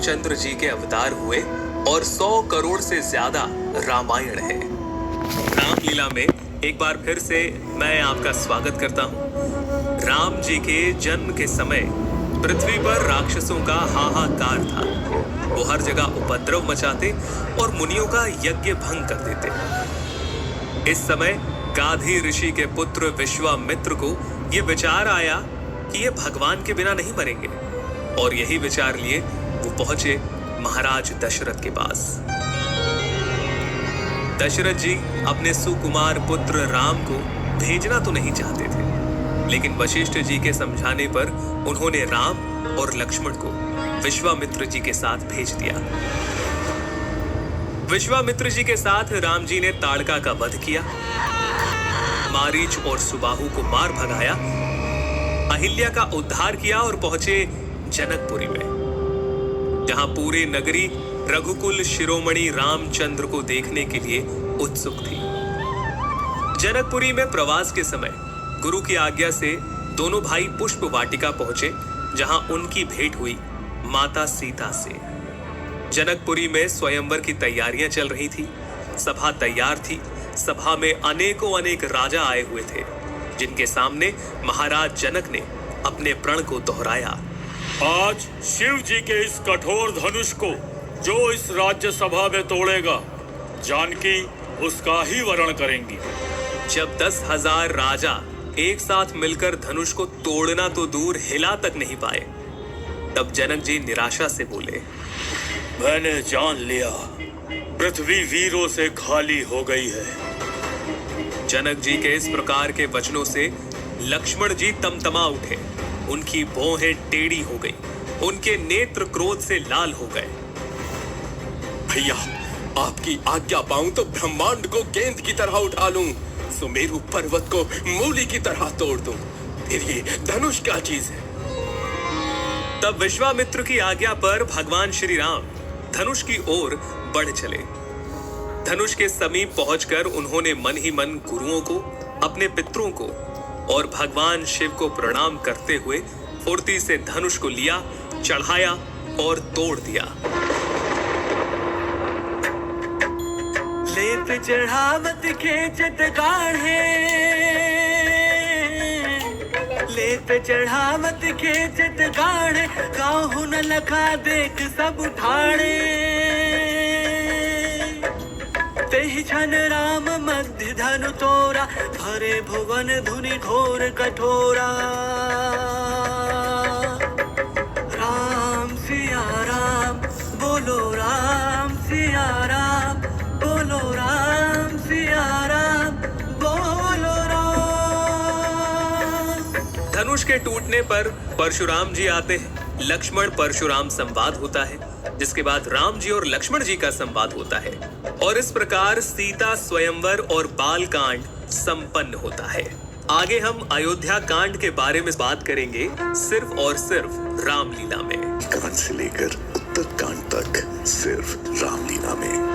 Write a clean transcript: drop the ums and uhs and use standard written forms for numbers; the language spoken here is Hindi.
रामचंद्र जी के अवतार हुए और 100 करोड़ से ज्यादा रामायण है। रामलीला में एक बार फिर से मैं आपका स्वागत करता हूँ। राम जी के जन्म के समय पृथ्वी पर राक्षसों का हाहाकार था। वो हर जगह उपद्रव मचाते और मुनियों का यज्ञ भंग कर देते। इस समय गाधी ऋषि के पुत्र विश्वामित्र को ये विचार आया कि ये भगवान के बिना नहीं मरेंगे, और यही विचार लिए वो पहुंचे महाराज दशरथ के पास। दशरथ जी अपने सुकुमार पुत्र राम को भेजना तो नहीं चाहते थे, लेकिन वशिष्ठ जी के समझाने पर उन्होंने राम और लक्ष्मण को विश्वामित्र जी के साथ भेज दिया। विश्वामित्र जी के साथ राम जी ने ताड़का का वध किया, मारीच और सुबाहु को मार भगाया, अहिल्या का उद्धार किया और पहुंचे जनकपुरी में, जहां पूरी नगरी रघुकुल शिरोमणि रामचंद्र को देखने के लिए उत्सुक थी। जनकपुरी में प्रवास के समय गुरु की आज्ञा से दोनों भाई पुष्प वाटिका पहुंचे, जहां उनकी भेंट हुई माता सीता से। जनकपुरी में स्वयंवर की तैयारियां चल रही थी। सभा तैयार थी। सभा में अनेकों अनेक राजा आए हुए थे, जिनके सामने महाराज जनक ने अपने प्रण को दोहराया। आज शिव जी के इस कठोर धनुष को जो इस राज्य सभा में तोड़ेगा, जानकी उसका ही वरण करेंगी। जब 10,000 राजा एक साथ मिलकर धनुष को तोड़ना तो दूर हिला तक नहीं पाए, तब जनक जी निराशा से बोले, मैंने जान लिया, पृथ्वी वीरों से खाली हो गई है। जनक जी के इस प्रकार के वचनों से लक्ष्मण जी तमतमा उठे। उनकी भौहें टेढ़ी हो गई, उनके नेत्र क्रोध से लाल हो गए। भैया, आपकी आज्ञा पाऊं तो ब्रह्मांड को गेंद की तरह उठा लूं, सुमेरु पर्वत को मूली की तरह तोड़ दूं। फिर ये धनुष क्या चीज है? तब विश्वामित्र की आज्ञा पर भगवान श्री राम धनुष की ओर बढ़ चले। धनुष के समीप पहुंचकर उन्होंने मन ही मन गुरुओं को, अपने पितरों को और भगवान शिव को प्रणाम करते हुए फुर्ती से धनुष को लिया, चढ़ाया और तोड़ दिया। लेत चढ़ावत खेचत गाढ़े, लेत चढ़ावत खेचत गाढ़े, काहू न लखा देख सब ठाणे। तेहि छन राम मध्य धनु तोरा, भरे भुवन धुनि घोर कठोरा। राम सिया राम बोलो, राम सिया राम बोलो, राम सिया राम बोलो राम। धनुष के टूटने पर परशुराम जी आते हैं। लक्ष्मण परशुराम संवाद होता है, जिसके बाद राम जी और लक्ष्मण जी का संवाद होता है, और इस प्रकार सीता स्वयंवर और बाल कांड संपन्न होता है। आगे हम अयोध्या कांड के बारे में बात करेंगे, सिर्फ और सिर्फ रामलीला में। कांड से लेकर उत्तर कांड तक सिर्फ रामलीला में।